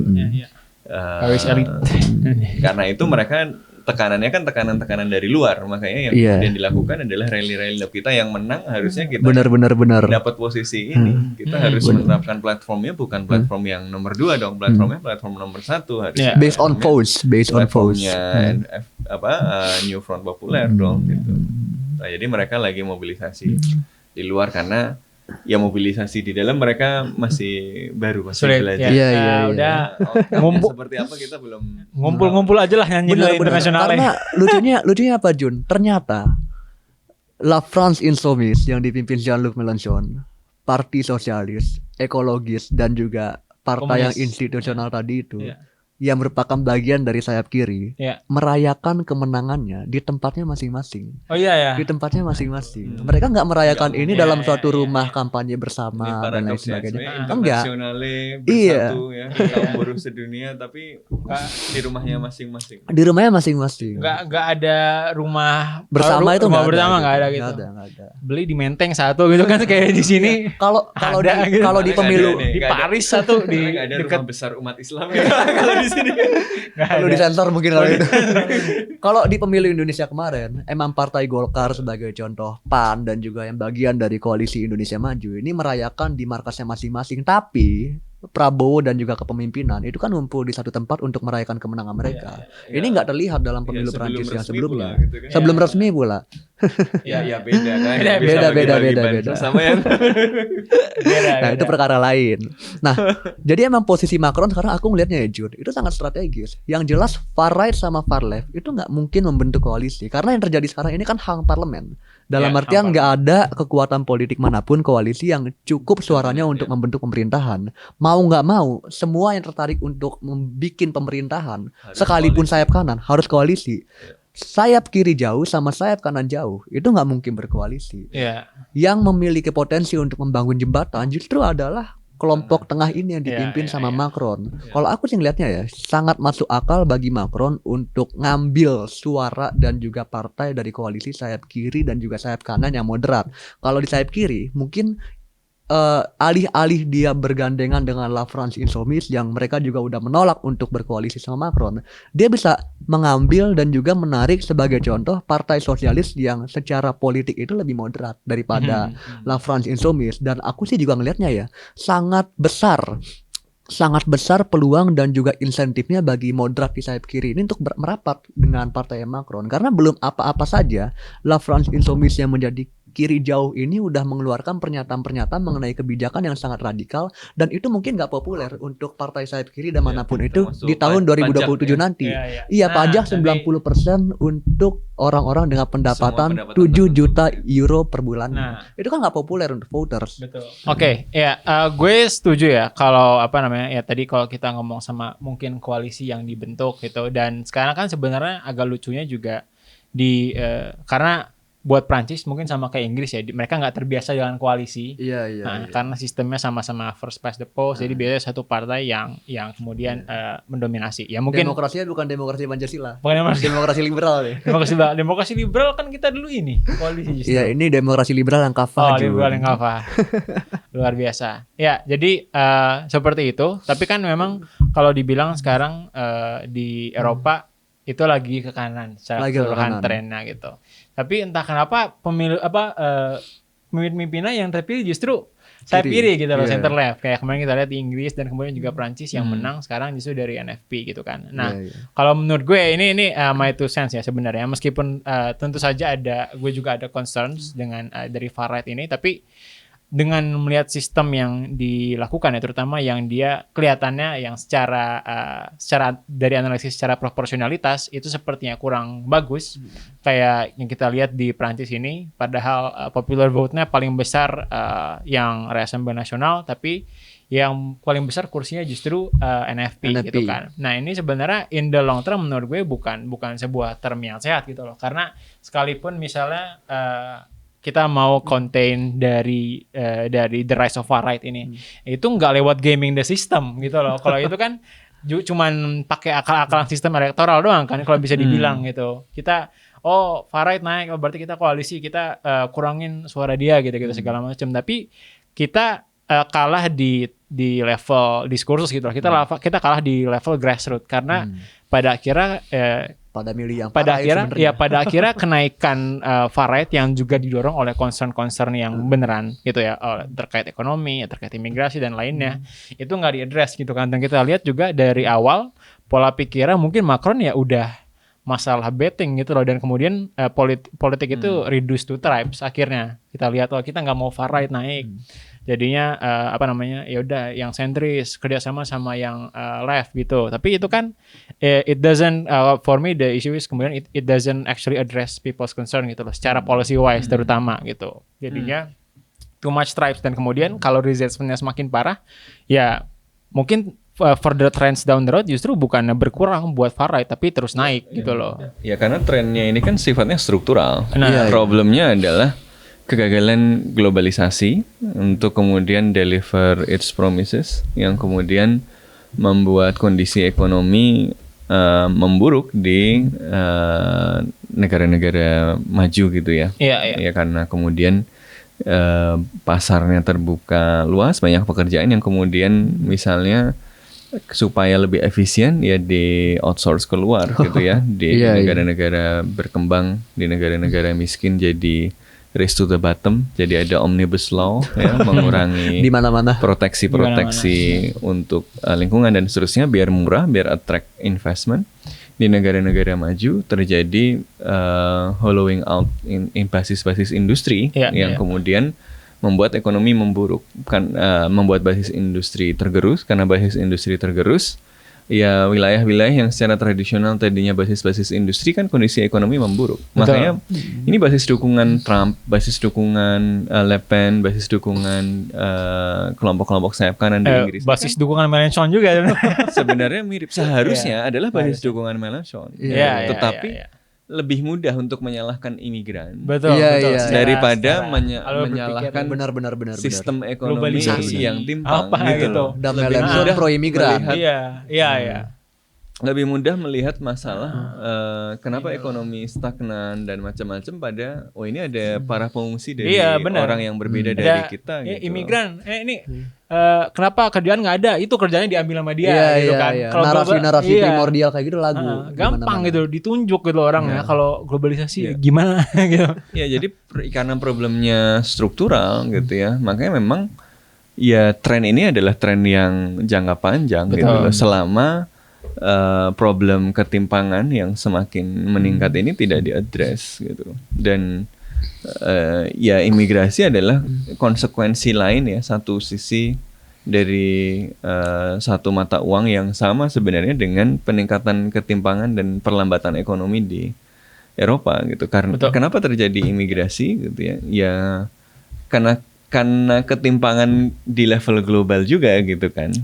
Karena itu mereka tekanannya kan tekanan dari luar, makanya yang kemudian dilakukan adalah rally kita yang menang harusnya kita benar dapat posisi ini. Kita harus menerapkan platformnya bukan platform yang nomor 2 dong, platformnya platform nomor 1 harusnya. Based on votes. New Front Populer dong gitu. Nah, jadi mereka lagi mobilisasi di luar karena ya mobilisasi di dalam mereka masih baru, masih Sulit, belajar. Iya, ya. iya, iya. Udah Ngumpul seperti apa kita belum. ngumpul-ngumpul aja lah nyanyi Benar, benar. internasional. Karena lucunya apa Jun? Ternyata La France Insoumise yang dipimpin Jean-Luc Mélenchon, Parti Sosialis, Ekologis dan juga partai yang Komunis. institusional tadi itu, Iya. yang merupakan bagian dari sayap kiri, Iya. merayakan kemenangannya di tempatnya masing-masing. Oh iya ya. Di tempatnya masing-masing. Mereka nggak merayakan Nggak ini mungkin. dalam Iya, suatu iya, rumah iya. kampanye Ini bersama dan lain paradoks ya, sebagainya. sebenarnya Enggak. internasionalnya Iya. bersatu ya, kaum buruh sedunia tapi di rumahnya masing-masing. Di rumahnya masing-masing. Nggak ada rumah Bersama itu rumah nggak bersama nggak ada Nggak gitu. nggak ada. Beli di Menteng satu gitu kan kayak di sini. Kalau kalau di Ada gitu. kalau di Paling pemilu ada nih. Di Nggak ada. Paris satu di Nggak ada dekat rumah besar umat Islam ya kalau di sini. nggak kalau ada. di sensor mungkin kalau itu. Kalau di pemilu Indonesia kemarin, emang Partai Golkar sebagai contoh, PAN dan juga yang bagian dari Koalisi Indonesia Maju ini merayakan di markasnya masing-masing. Tapi Prabowo dan juga kepemimpinan itu kan ngumpul di satu tempat untuk merayakan kemenangan mereka. Ya, Ini nggak terlihat dalam ya, pemilu sebelum Prancis yang resmi sebelumnya. pula gitu kan. Sebelum Ya. resmi pula. Ya beda kan. Beda, Bisa beda, bagi-bagi beda. bansos sama yang Beda, Nah, itu beda. perkara lain. Nah, jadi emang posisi Macron sekarang aku ngelihatnya ya Jun, itu sangat strategis. Yang jelas far right sama far left itu nggak mungkin membentuk koalisi karena yang terjadi sekarang ini kan hang parlemen. Dalam Ya, artian hang nggak ada kekuatan politik manapun koalisi yang cukup suaranya untuk membentuk pemerintahan. Mau nggak mau, semua yang tertarik untuk membuat pemerintahan, Harus sekalipun koalisi. sayap kanan harus koalisi. Sayap kiri jauh sama sayap kanan jauh itu nggak mungkin berkoalisi. Iya. Yang memiliki potensi untuk membangun jembatan justru adalah kelompok tengah ini yang dipimpin Iya, sama iya. Macron. Kalau aku sih ngeliatnya ya sangat masuk akal bagi Macron untuk ngambil suara dan juga partai dari koalisi sayap kiri dan juga sayap kanan yang moderat. Kalau di sayap kiri mungkin alih-alih dia bergandengan dengan La France Insoumise yang mereka juga udah menolak untuk berkoalisi sama Macron, dia bisa mengambil dan juga menarik sebagai contoh partai sosialis yang secara politik itu lebih moderat daripada La France Insoumise. Dan aku sih juga ngelihatnya ya sangat besar peluang dan juga insentifnya bagi moderat di sayap kiri ini untuk merapat dengan partai Macron karena belum apa-apa saja La France Insoumise yang menjadi kiri jauh ini udah mengeluarkan pernyataan-pernyataan mengenai kebijakan yang sangat radikal dan itu mungkin nggak populer untuk partai sayap kiri dan Ya, manapun itu termasuk di tahun pajak 2027 ya. nanti. Iya, iya. Iya, Nah, pajak tadi- 90% untuk orang-orang dengan pendapatan pendapatan 7 juta tertentu. euro per bulan. Nah. Itu kan nggak populer untuk voters. Betul. Oke, ya gue setuju ya kalau apa namanya ya tadi kalau kita ngomong sama mungkin koalisi yang dibentuk gitu dan sekarang kan sebenarnya agak lucunya juga di karena buat Prancis mungkin sama kayak Inggris ya mereka nggak terbiasa dengan koalisi. Iya, Nah, karena sistemnya sama-sama first past the post, jadi biasanya satu partai yang kemudian mendominasi. Ya mungkin Demokrasinya bukan demokrasi Pancasila. bukan demokrasi, Demokrasi liberal nih. demokrasi liberal kan kita dulu ini koalisi justru. Iya, ini demokrasi liberal yang kafah. Oh, Jun. liberal yang kafah. Luar biasa. Ya, jadi seperti itu. Tapi kan memang kalau dibilang sekarang di Eropa itu lagi ke kanan secara Lagi ke keseluruhan kanan. trennya gitu. Tapi entah kenapa pemimpin-pemimpinnya yang terpilih justru sayap Kiri. kiri gitu loh, Iya. center left. Kayak kemarin kita lihat di Inggris dan kemudian juga Prancis yang menang sekarang justru dari NFP gitu kan. Nah, Iya, iya. kalau menurut gue ini my two cents ya sebenarnya meskipun tentu saja gue juga ada concerns dengan dari far right ini tapi dengan melihat sistem yang dilakukan ya terutama yang dia kelihatannya yang secara dari analisis secara proporsionalitas itu sepertinya kurang bagus kayak yang kita lihat di Prancis ini padahal popular vote-nya paling besar yang Rassemblement National tapi yang paling besar kursinya justru NFP gitu kan. Nah ini sebenarnya in the long term menurut gue bukan sebuah term yang sehat gitu loh. Karena sekalipun misalnya kita mau contain dari the rise of far right ini, itu nggak lewat gaming the system gitu loh. Kalau itu kan cuman pakai akal-akalan sistem elektoral doang kan kalau bisa dibilang gitu. Kita far right naik, berarti kita koalisi, kita kurangin suara dia gitu-gitu segala macam. Tapi kita kalah di level diskursus gitu loh. Kita kalah di level grassroots karena pada akhirnya pada milih yang pada parah akhirnya kenaikan far right yang juga didorong oleh concern-concern yang beneran gitu ya terkait ekonomi, terkait imigrasi dan lainnya itu nggak diadres gitu kan dan kita lihat juga dari awal pola pikirnya mungkin Macron ya udah masalah betting gitu loh, dan kemudian politik itu reduce to tribes. Akhirnya kita lihat kita nggak mau far right naik, jadinya ya udah yang sentris kerjasama sama yang left gitu. Tapi itu kan it doesn't for me the issue is kemudian it doesn't actually address people's concern gitu loh, secara policy wise terutama gitu. Jadinya too much tribes, dan kemudian kalau resentmentnya semakin parah, ya mungkin further trends down the road justru bukannya berkurang buat far right tapi terus naik gitu loh. Ya karena trennya ini kan sifatnya struktural. Nah, Problemnya adalah kegagalan globalisasi untuk kemudian deliver its promises, yang kemudian membuat kondisi ekonomi memburuk di negara-negara maju gitu ya. Iya. Ya karena kemudian pasarnya terbuka luas, banyak pekerjaan yang kemudian misalnya supaya lebih efisien ya di outsource keluar gitu ya, di negara-negara berkembang, di negara-negara miskin jadi race to the bottom, jadi ada omnibus law ya, mengurangi di mana-mana proteksi untuk lingkungan dan seterusnya biar murah, biar attract investment. Di negara-negara maju terjadi hollowing out in basis-basis industri yang kemudian membuat ekonomi memburuk, kan membuat basis industri tergerus. Karena basis industri tergerus, ya wilayah-wilayah yang secara tradisional tadinya basis-basis industri kan kondisi ekonomi memburuk. Betul. Makanya ini basis dukungan Trump, basis dukungan Le Pen, basis dukungan kelompok-kelompok sayap kanan di Inggris. Basis dukungan Mélenchon juga. Sebenarnya mirip, seharusnya adalah basis dukungan Mélenchon. Tetapi lebih mudah untuk menyalahkan imigran. Betul. Daripada menyalahkan benar. sistem ekonomi yang timpang gitu. Dan Mélenchon pro imigran. Iya. Lebih mudah melihat masalah kenapa ekonomi stagnan dan macam-macam pada ini ada para pengungsi dari orang yang berbeda dari kita gitu. Imigran kenapa kerjaan nggak ada, itu kerjanya diambil sama dia gitu kan. Narasi primordial kayak gitu lagu gampang gitu ditunjuk gitu orangnya. Kalau globalisasi gimana gitu ya. Jadi karena problemnya struktural gitu ya, makanya memang ya tren ini adalah tren yang jangka panjang gitu loh. Selama problem ketimpangan yang semakin meningkat ini tidak diadres gitu. Dan ya imigrasi adalah konsekuensi lain ya, satu sisi dari satu mata uang yang sama sebenarnya dengan peningkatan ketimpangan dan perlambatan ekonomi di Eropa gitu. Karena kenapa terjadi imigrasi gitu ya? Ya karena ketimpangan di level global juga gitu kan.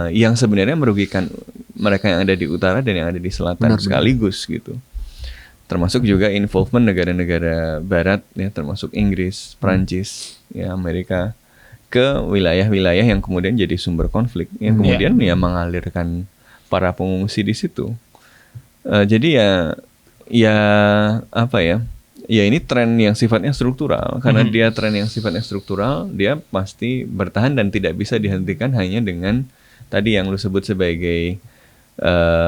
Yang sebenarnya merugikan mereka yang ada di utara dan yang ada di selatan sekaligus gitu. Termasuk juga involvement negara-negara barat ya, termasuk Inggris, Prancis, ya Amerika, ke wilayah-wilayah yang kemudian jadi sumber konflik, yang kemudian ya mengalirkan para pengungsi di situ. Jadi ya apa ya? Ya ini tren yang sifatnya struktural. Karena dia tren yang sifatnya struktural, dia pasti bertahan dan tidak bisa dihentikan hanya dengan tadi yang lu sebut sebagai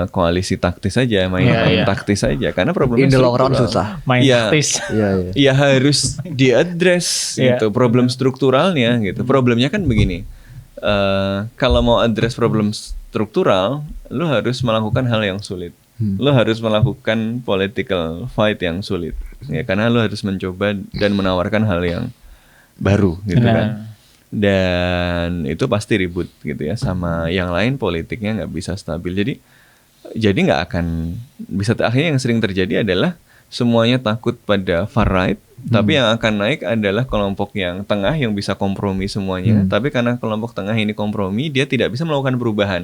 koalisi taktis saja, main taktis saja. Karena problemnya in the long run struktural. susah. Main taktis. Ya harus diadres gitu problem strukturalnya gitu. Problemnya kan begini. Kalau mau address problem struktural, lu harus melakukan hal yang sulit. Lu harus melakukan political fight yang sulit. Ya, karena lu harus mencoba dan menawarkan hal yang baru gitu kan. Dan itu pasti ribut gitu ya, sama yang lain politiknya nggak bisa stabil. Jadi nggak akan bisa. Akhirnya yang sering terjadi adalah semuanya takut pada far right, tapi yang akan naik adalah kelompok yang tengah yang bisa kompromi semuanya. Tapi karena kelompok tengah ini kompromi, dia tidak bisa melakukan perubahan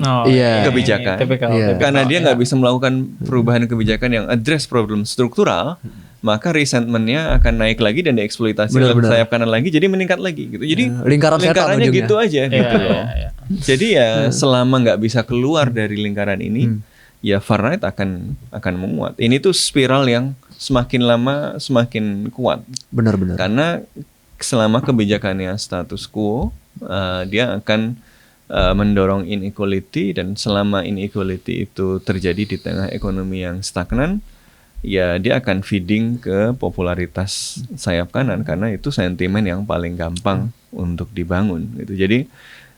kebijakan. Karena dia nggak bisa melakukan perubahan kebijakan yang address problem struktural, maka resentmentnya akan naik lagi dan dieksploitasi oleh sayap kanan lagi, jadi meningkat lagi gitu. Jadi lingkarannya gitu aja gitu loh. Jadi ya selama nggak bisa keluar dari lingkaran ini, ya far right akan menguat. Ini tuh spiral yang semakin lama semakin kuat. Benar-benar. Karena selama kebijakannya status quo, dia akan mendorong inequality, dan selama inequality itu terjadi di tengah ekonomi yang stagnan, ya dia akan feeding ke popularitas sayap kanan, karena itu sentimen yang paling gampang untuk dibangun gitu. Jadi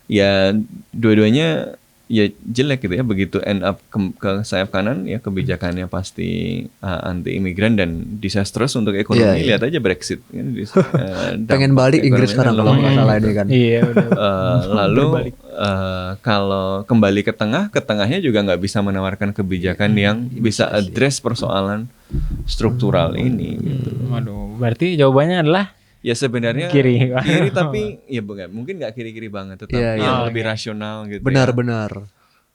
ya dua-duanya ya jelek gitu ya, begitu end up ke sayap kanan ya kebijakannya pasti anti imigran dan disastrous untuk ekonomi. Iya, iya. Lihat aja Brexit kan, Pengen dampak balik Inggris ekonominya sekarang kalau lumayan nggak salah gitu. ini kan. Iya udah. Lalu Berbalik. kalau kembali ke tengahnya juga nggak bisa menawarkan kebijakan yang bisa address persoalan struktural ini gitu. Waduh, berarti jawabannya adalah Ya sebenarnya Kiri. tapi ya bukan, mungkin nggak kiri-kiri banget, tetapi Iya, iya. yang Oh, lebih oke. rasional gitu ya. Benar-benar.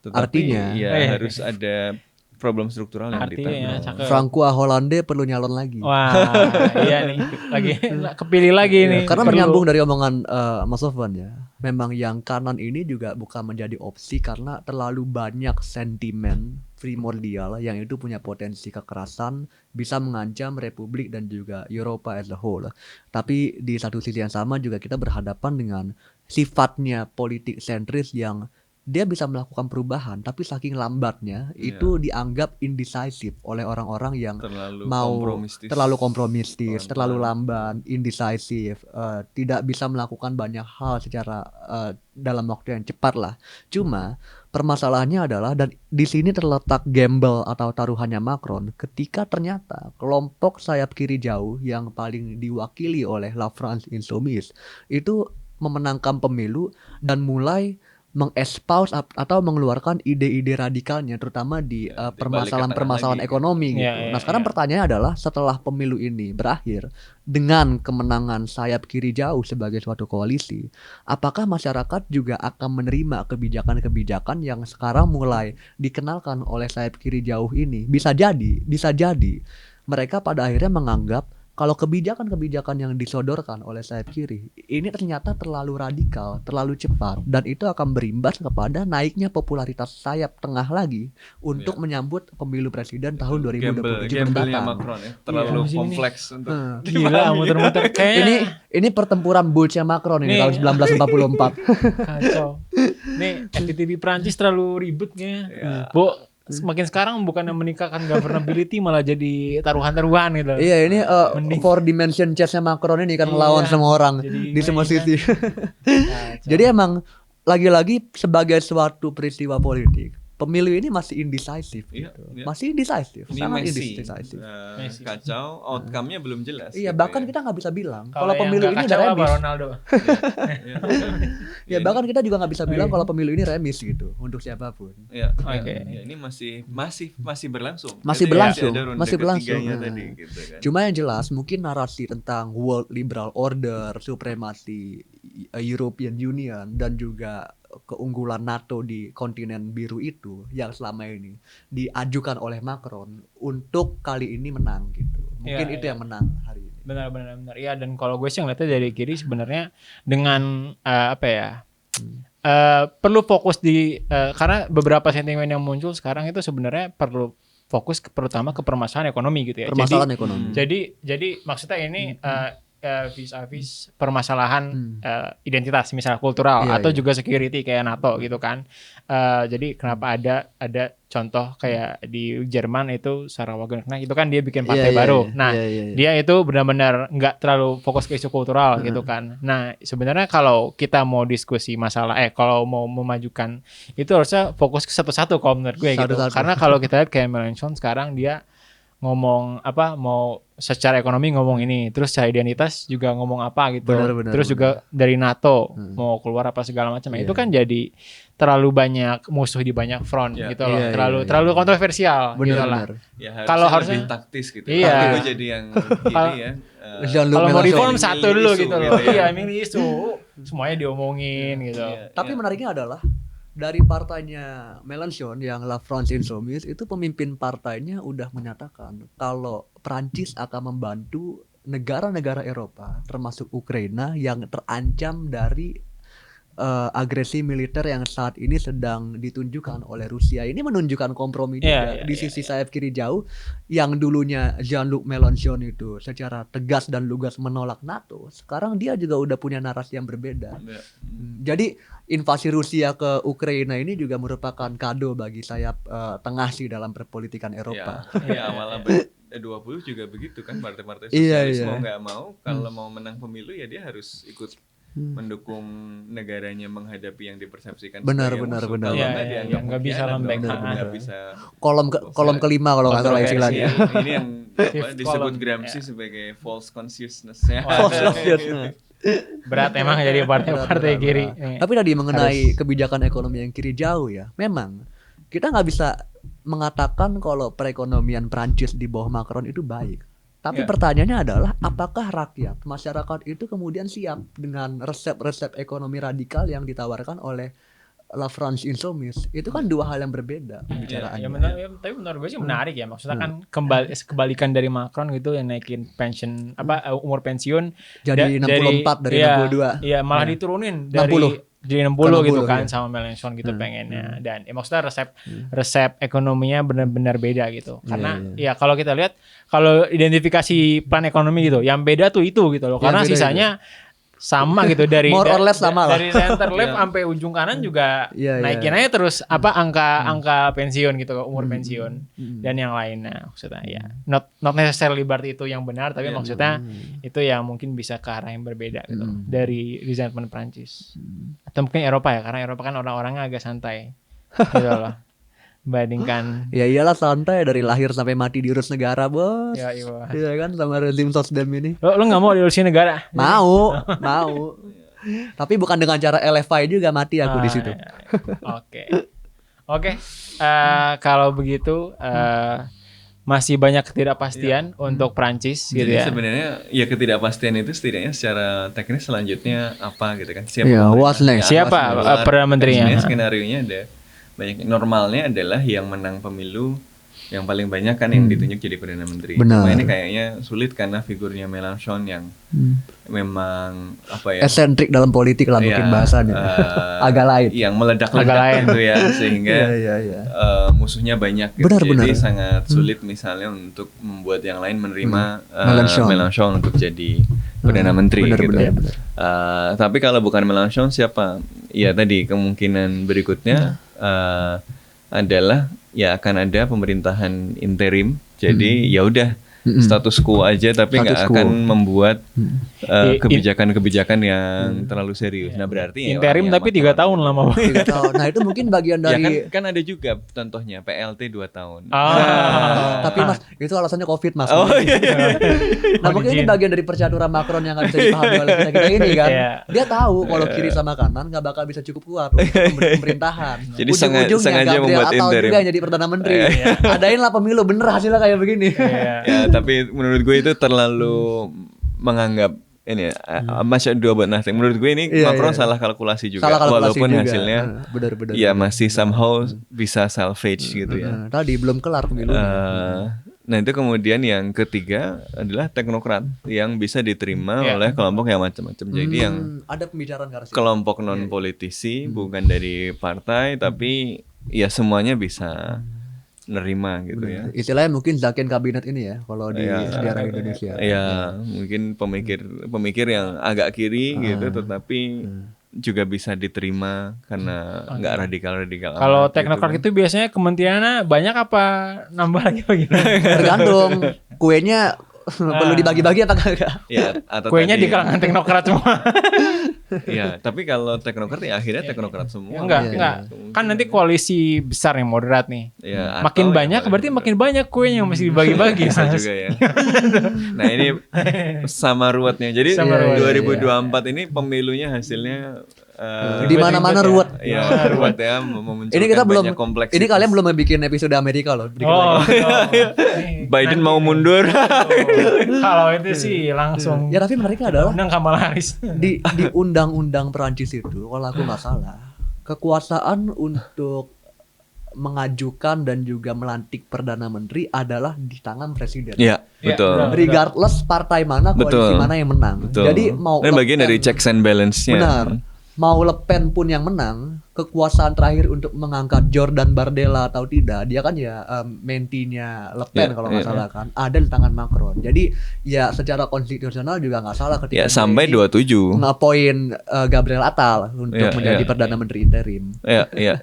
Tetapi Artinya- ya Oh, iya. harus ada problem struktural yang Artinya ya, ditangani. cakep. Francois Hollande perlu nyalon lagi. wah, iya nih, lagi kepilih lagi Iya, nih. karena Perlu. menyambung dari omongan Mas Sofwan ya, memang yang kanan ini juga bukan menjadi opsi karena terlalu banyak sentimen primordial yang itu punya potensi kekerasan, bisa mengancam Republik dan juga Eropa as a whole. Tapi di satu sisi yang sama juga kita berhadapan dengan sifatnya politik sentris yang dia bisa melakukan perubahan, tapi saking lambatnya itu dianggap indecisive oleh orang-orang yang terlalu mau kompromistis. terlalu kompromistis, Pelan-pelan. terlalu lamban, indecisive, tidak bisa melakukan banyak hal secara dalam waktu yang cepat lah. Cuma permasalahannya adalah, dan di sini terletak gamble atau taruhannya Macron, ketika ternyata kelompok sayap kiri jauh yang paling diwakili oleh La France Insoumise itu memenangkan pemilu dan mulai mengespouse atau mengeluarkan ide-ide radikalnya, terutama di Ya, dibalik ke permasalahan-permasalahan tengah lagi, ekonomi gitu. gitu. Ya, ya, Nah sekarang ya. pertanyaannya adalah, setelah pemilu ini berakhir dengan kemenangan sayap kiri jauh sebagai suatu koalisi, apakah masyarakat juga akan menerima kebijakan-kebijakan yang sekarang mulai dikenalkan oleh sayap kiri jauh ini? Bisa jadi mereka pada akhirnya menganggap kalau kebijakan-kebijakan yang disodorkan oleh sayap kiri ini ternyata terlalu radikal, terlalu cepat, dan itu akan berimbas kepada naiknya popularitas sayap tengah lagi untuk menyambut pemilu presiden tahun 2027 Gamble-nya mendatang. Macron ya, terlalu Iya, di sini kompleks untuk Gila, muter-muter kayaknya Ini pertempuran bullshit Macron ini Nih. tahun 1944. kacau. Nih, FTV Prancis terlalu ribet kayaknya. Ya. Bu, semakin sekarang bukannya meningkatkan governability malah jadi taruhan-taruhan gitu. Iya, ini Mending. 4 dimension chess-nya Macron ini kan ngelawan Iya, semua orang jadi di semua ngeri kan. sisi. Kacau. Jadi emang lagi-lagi sebagai suatu peristiwa politik, pemilu ini masih indecisive Iya, gitu. iya. Masih indecisive, ini sangat messy, indecisive. Messy. kacau, outcome-nya belum jelas. Iya, gitu bahkan ya. kita nggak bisa bilang Kalau kalau yang pemilu nggak ini kacau udah apa remis. Ronaldo? Ya. Ya bahkan kita juga nggak bisa bilang Iya. kalau pemilu ini remis gitu untuk siapapun. Ya, Oke. ya, ini masih berlangsung. Masih Jadi berlangsung, ada ronde masih berlangsung. ketiganya Nah. tadi, gitu kan. Cuma yang jelas mungkin narasi tentang world liberal order, supremasi European Union, dan juga keunggulan NATO di kontinen biru itu yang selama ini diajukan oleh Macron untuk kali ini menang gitu. Mungkin Iya, itu iya. yang menang hari ini. Benar. Iya, dan kalau gue sih ngeliatnya dari kiri sebenarnya dengan apa ya? Perlu fokus di karena beberapa sentimen yang muncul sekarang itu sebenarnya perlu fokus terutama ke permasalahan ekonomi gitu ya. Permasalahan ekonomi. Jadi maksudnya ini vis-a-vis permasalahan identitas misalnya kultural Iya, atau iya. juga security kayak NATO gitu kan. Jadi kenapa ada contoh kayak di Jerman itu Sarah Wagenknecht itu kan dia bikin partai Iya, baru. iya, Nah, iya, iya. dia itu benar-benar nggak terlalu fokus ke isu kultural gitu kan. Nah, sebenarnya kalau kita mau diskusi masalah kalau mau memajukan itu harusnya fokus ke satu-satu kalau menurut gue gitu. Satu-satu. Karena kalau kita lihat kayak Mélenchon sekarang dia ngomong apa mau secara ekonomi ngomong ini, terus secara identitas juga ngomong apa gitu. Benar, Terus juga dari NATO mau keluar apa segala macam. Iya. Itu kan jadi terlalu banyak musuh di banyak front Iya. gitu loh. Iya, terlalu kontroversial gitu lah. Benar-benar. Ya, Kalau harusnya lebih harusnya- taktis gitu. Iya. Tapi gue jadi yang gini ya. Jean-Luc Kalau mau Mélenchon. reform Milih satu dulu isu gitu loh. gitu ya. Iya, milih isu. Semuanya diomongin gitu. Iya, Tapi iya. menariknya adalah dari partainya Mélenchon yang La France Insoumise itu, pemimpin partainya udah menyatakan kalau Prancis akan membantu negara-negara Eropa termasuk Ukraina yang terancam dari agresi militer yang saat ini sedang ditunjukkan oleh Rusia. Ini menunjukkan kompromi juga di sisi sayap kiri jauh yang dulunya Jean-Luc Mélenchon itu secara tegas dan lugas menolak NATO. Sekarang dia juga udah punya narasi yang berbeda. Iya. Jadi invasi Rusia ke Ukraina ini juga merupakan kado bagi sayap tengah sih dalam perpolitikan Eropa. Ya, awal abad 20 juga begitu kan, partai-partai Iya, sosialis iya. mau nggak mau kalau mau menang pemilu ya dia harus ikut mendukung negaranya menghadapi yang dipersepsikan Benar, sebagai benar, musuh. benar. Kalau Iya, nggak iya, dianggap nggak bisa pengkhianat lembek. dong, Benar. nggak bisa kolom kelima kalau nggak salah kontroversi. istilahnya. Ini yang Fifth disebut column, Gramsci ya. sebagai false consciousness-nya. False consciousness. Berat emang jadi partai Berat. kiri. Tapi tadi mengenai kebijakan ekonomi yang kiri jauh ya, memang kita nggak bisa mengatakan kalau perekonomian Prancis di bawah Macron itu baik. Tapi Ya. pertanyaannya adalah apakah rakyat, masyarakat itu kemudian siap dengan resep-resep ekonomi radikal yang ditawarkan oleh La France Insoumise? Itu kan dua hal yang berbeda Ya, pembicaraannya. tapi menurut gue sih menarik ya. Maksudnya kan kebalikan dari Macron gitu yang naikin pension umur pensiun Jadi 64 dari iya, 62. Iya, malah Ya. diturunin dari 60. jadi 60 gitu 60, kan iya. sama Mélenchon gitu pengennya. Dan maksudnya resep ekonominya benar-benar beda gitu. Karena ya kalau kita lihat kalau identifikasi plan ekonomi gitu, yang beda tuh itu gitu loh. Yang Karena beda sisanya sama gitu dari More or less sama lah. dari center left sampai ujung kanan juga Iya, naikin iya. aja terus angka pensiun gitu, umur pensiun dan yang lainnya. Maksudnya ya not necessarily berarti itu yang benar, tapi maksudnya itu yang mungkin bisa ke arah yang berbeda gitu dari resentment Prancis atau mungkin Eropa ya, karena Eropa kan orang-orangnya agak santai gitu loh bandingkan Ya iyalah santai dari lahir sampai mati diurus negara, Bos. ya iya. Iya kan sama rezim sosdem ini. Lo nggak mau diurusin negara? Mau. Tapi bukan dengan cara LFI juga mati aku di situ. Iya. Oke. Kalau begitu masih banyak ketidakpastian untuk Prancis gitu Jadi ya. sebenarnya ya ketidakpastian itu setidaknya secara teknis selanjutnya apa gitu kan? Siapa Iya, pemerintah? what's next? Siapa What's next? Perdana Menterinya? Sebenarnya skenario-nya ada banyak. Normalnya adalah yang menang pemilu yang paling banyak kan yang ditunjuk jadi perdana menteri. Benar. Cuma ini kayaknya sulit karena figurnya Mélenchon yang memang apa ya? Esentrik dalam politik lah mungkin ya, bahasanya. Agak lain. Yang Agak meledak-ledak lain. gitu ya sehingga Iya. musuhnya banyak gitu. Benar, Jadi benar. sangat sulit misalnya untuk membuat yang lain menerima Mélenchon. untuk jadi perdana menteri benar, gitu. benar, benar. Tapi kalau bukan Mélenchon siapa? Ya tadi kemungkinan berikutnya adalah ya akan ada pemerintahan interim. Jadi ya udah status quo aja tapi nggak Status quo. akan membuat I- kebijakan-kebijakan yang terlalu serius. Nah berarti ya Interim orang yang tapi 3 tahun lama. 3 tahun. Nah, itu mungkin bagian Ya dari kan ada juga contohnya PLT 2 tahun. tapi Mas, itu alasannya Covid, Mas. Oh iya. Nah, mungkin ini bagian dari percaturan Macron yang nggak bisa dipahami oleh kita ini kan. Iya. Dia tahu kalau kiri sama kanan nggak bakal bisa cukup kuat untuk pemerintahan. Jadi Ujung-ujungnya sengaja Gabriel membuat Attal interim. juga yang jadi perdana menteri. Adainlah pemilu bener hasilnya kayak begini. Ya, tapi menurut gue itu terlalu menganggap ini masih dua buat nothing. Menurut gue ini Iya, Macron iya. salah kalkulasi juga. Salah kalkulasi walaupun juga. hasilnya Benar-benar. ya masih somehow bisa salvage gitu ya. Tadi belum kelar pemilu. Nah itu kemudian yang ketiga adalah teknokrat yang bisa diterima Iya. oleh kelompok yang macam-macam. Jadi yang ada pembicaraan ke arah situ. kelompok non politisi bukan dari partai tapi ya semuanya bisa nerima gitu ya. Istilahnya mungkin Zaken kabinet ini ya kalau di Ya. sejarah Indonesia. Ya mungkin pemikir yang agak kiri gitu tetapi juga bisa diterima karena nggak radikal-radikal Kalau amat teknokrat gitu. itu biasanya kementeriannya banyak apa nambah lagi apa gimana? Tergantung kuenya perlu dibagi-bagi apa kagak. Ya, atau Kuenya tadi di kalangan teknokrat semua. ya, tapi kalau teknokrat ya akhirnya teknokrat semua. Enggak. Kan nanti koalisi besar yang moderat nih. Ya, Makin atau banyak yang berarti paling makin banyak kuenya yang masih dibagi-bagi. bisa juga ya. Nah ini sama ruwetnya. Jadi Sama ruwet, 2024 ini pemilunya hasilnya Di mana-mana ruwet. Ya ruwet ya memunculkan Ini kita belum banyak kompleksitas. ini kalian belum bikin episode Amerika loh. Dikit Oh, lagi. Biden mau mundur. Kalau itu sih langsung Ya tapi menariknya adalah undang Kamala Harris. di undang-undang Perancis itu kalau aku nggak salah kekuasaan untuk mengajukan dan juga melantik perdana menteri adalah di tangan presiden. Ya, betul. benar. Regardless partai mana, koalisi Betul. mana yang menang. Betul. Jadi mau ini Le bagian Pen- dari checks and balance-nya. Benar. Mau Le Pen pun yang menang, kekuasaan terakhir untuk mengangkat Jordan Bardella atau tidak, dia kan ya mentinya Le Pen kalau nggak salah kan, ada di tangan Macron. Jadi ya secara konstitusional juga nggak salah ketika Ya sampai 27. ngapoin Gabriel Attal untuk Ya, menjadi ya, perdana menteri interim. Iya.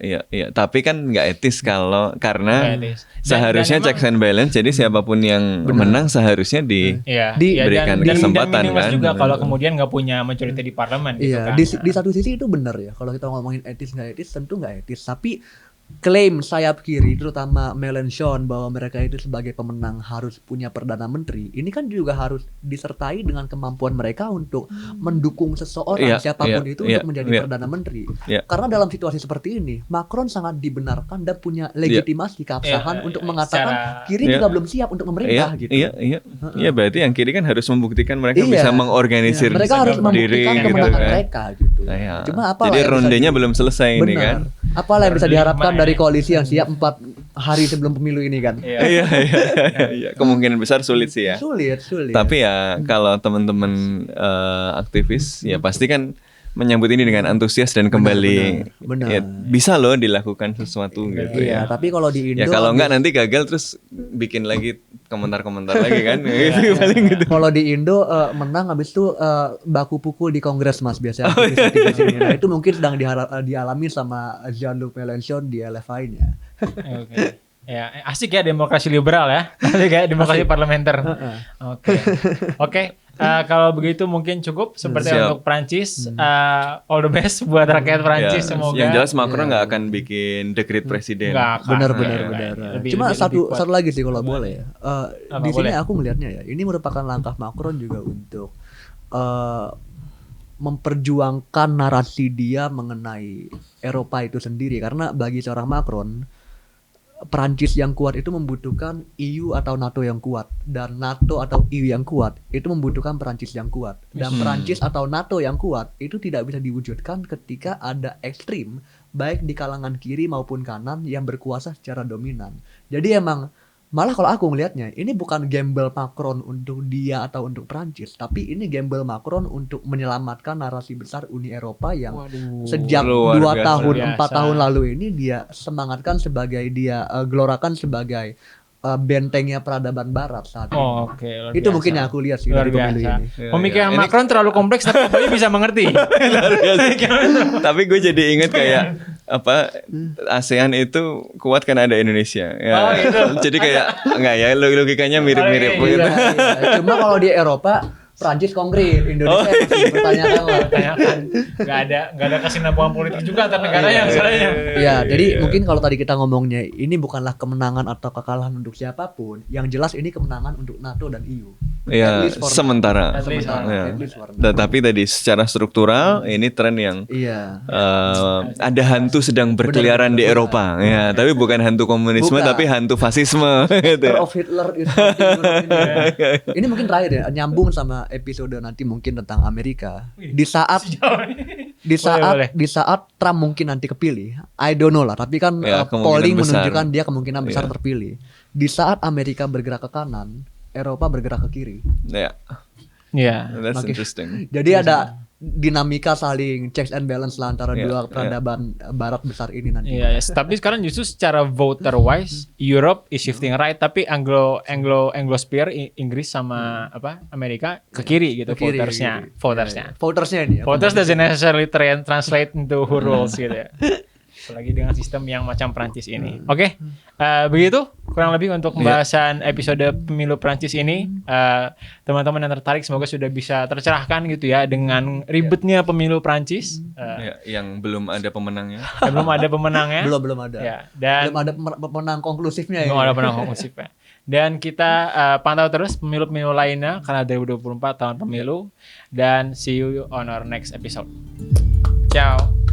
Tapi kan nggak etis karena Nggak etis. seharusnya Dan checks and balance. Jadi siapapun yang menang seharusnya Iya, diberikan kesempatan dan minus kan. juga kalau kemudian nggak punya majority di parlemen gitu Iya, kan. di satu sisi itu benar ya. Kalau kita ngomongin etis nggak etis, tentu nggak etis. Tapi klaim sayap kiri, terutama Mélenchon, bahwa mereka itu sebagai pemenang harus punya perdana menteri, ini kan juga harus disertai dengan kemampuan mereka untuk mendukung seseorang siapapun itu untuk menjadi perdana menteri. Karena dalam situasi seperti ini, Macron sangat dibenarkan dan punya legitimasi keabsahan untuk mengatakan kiri juga belum siap untuk memerintah gitu. Iya, berarti yang kiri kan harus membuktikan mereka bisa mengorganisir mereka harus diri membuktikan gitu kemenangan kan. mereka gitu. Cuma jadi rondenya belum selesai ini kan. Apalah yang bisa diharapkan dari koalisi yang siap 4 hari sebelum pemilu ini kan? Iya. Kemungkinan besar sulit sih ya. Sulit. Tapi ya kalau teman-teman aktivis ya pasti kan menyambut ini dengan antusias dan kembali benar. ya bisa loh dilakukan sesuatu gitu Iya, ya. tapi kalau di Indo Ya kalau enggak nanti gagal terus bikin lagi komentar-komentar lagi kan. Gitu paling gitu. kalau di Indo menang habis itu baku pukul di Kongres Mas biasanya. Aktivis ini. Nah, itu mungkin sedang dialami sama Jean-Luc Mélenchon di LFI-nya. Oke. Ya, asik ya demokrasi liberal ya. Asik ya demokrasi parlementer. Oke. Kalau begitu mungkin cukup seperti untuk Prancis. All the best buat rakyat Prancis semoga. Yang jelas Macron nggak akan bikin dekret presiden. Benar. Cuma satu lagi sih kalau boleh ya. Di sini aku melihatnya ya, ini merupakan langkah Macron juga untuk memperjuangkan narasi dia mengenai Eropa itu sendiri, karena bagi seorang Macron, Perancis yang kuat itu membutuhkan EU atau NATO yang kuat, dan NATO atau EU yang kuat itu membutuhkan Perancis yang kuat, dan Perancis atau NATO yang kuat itu tidak bisa diwujudkan ketika ada ekstrim baik di kalangan kiri maupun kanan yang berkuasa secara dominan. Jadi emang malah kalau aku melihatnya ini bukan gamble Macron untuk dia atau untuk Perancis, tapi ini gamble Macron untuk menyelamatkan narasi besar Uni Eropa yang sejak 2 tahun 4 tahun lalu ini dia semangatkan sebagai dia gelorakan sebagai bentengnya peradaban Barat saat ini. Itu mungkin yang aku lihat sih dari pemilu ini. Pemikiran Macron terlalu kompleks tapi Bayu bisa mengerti. Tapi gue jadi inget kayak ASEAN itu kuat kan ada Indonesia. Ya. Gitu. Jadi kayak enggak ya logikanya mirip-mirip gitu. Cuma kalau di Eropa Prancis konkret, Indonesia masih pertanyakan. Gak ada kesinambungan politik juga antar negaranya misalnya. Ya, jadi mungkin kalau tadi kita ngomongnya ini bukanlah kemenangan atau kekalahan untuk siapapun, yang jelas ini kemenangan untuk NATO dan EU. Iya, sementara. Tapi tadi secara struktural ini tren yang ada hantu sedang berkeliaran di Eropa. Ya, tapi bukan hantu komunisme tapi hantu fasisme gitu. Of Hitler itu. Ini mungkin terakhir ya, nyambung sama episode nanti mungkin tentang Amerika. Di saat Trump mungkin nanti kepilih, I don't know lah, tapi kan polling menunjukkan dia kemungkinan besar terpilih. Di saat Amerika bergerak ke kanan, Eropa bergerak ke kiri. That's interesting. Jadi ada dinamika saling checks and balance lah antara dua peradaban Barat besar ini nanti. Tapi sekarang justru secara voter wise Europe is shifting right, tapi Anglosphere Inggris sama Amerika ke kiri gitu, votersnya. Votersnya ini. Voters doesn't necessarily translate into who rules gitu ya. Apalagi dengan sistem yang macam Prancis ini. Oke, begitu kurang lebih untuk pembahasan episode pemilu Prancis ini. Teman-teman yang tertarik semoga sudah bisa tercerahkan gitu ya dengan ribetnya pemilu Prancis. Yang belum ada pemenangnya. Belum ada. Ya, dan belum ada pemenang konklusifnya. Belum ada pemenang konklusifnya. Dan kita pantau terus pemilu-pemilu lainnya karena 2024 tahun pemilu. Dan see you on our next episode. Ciao.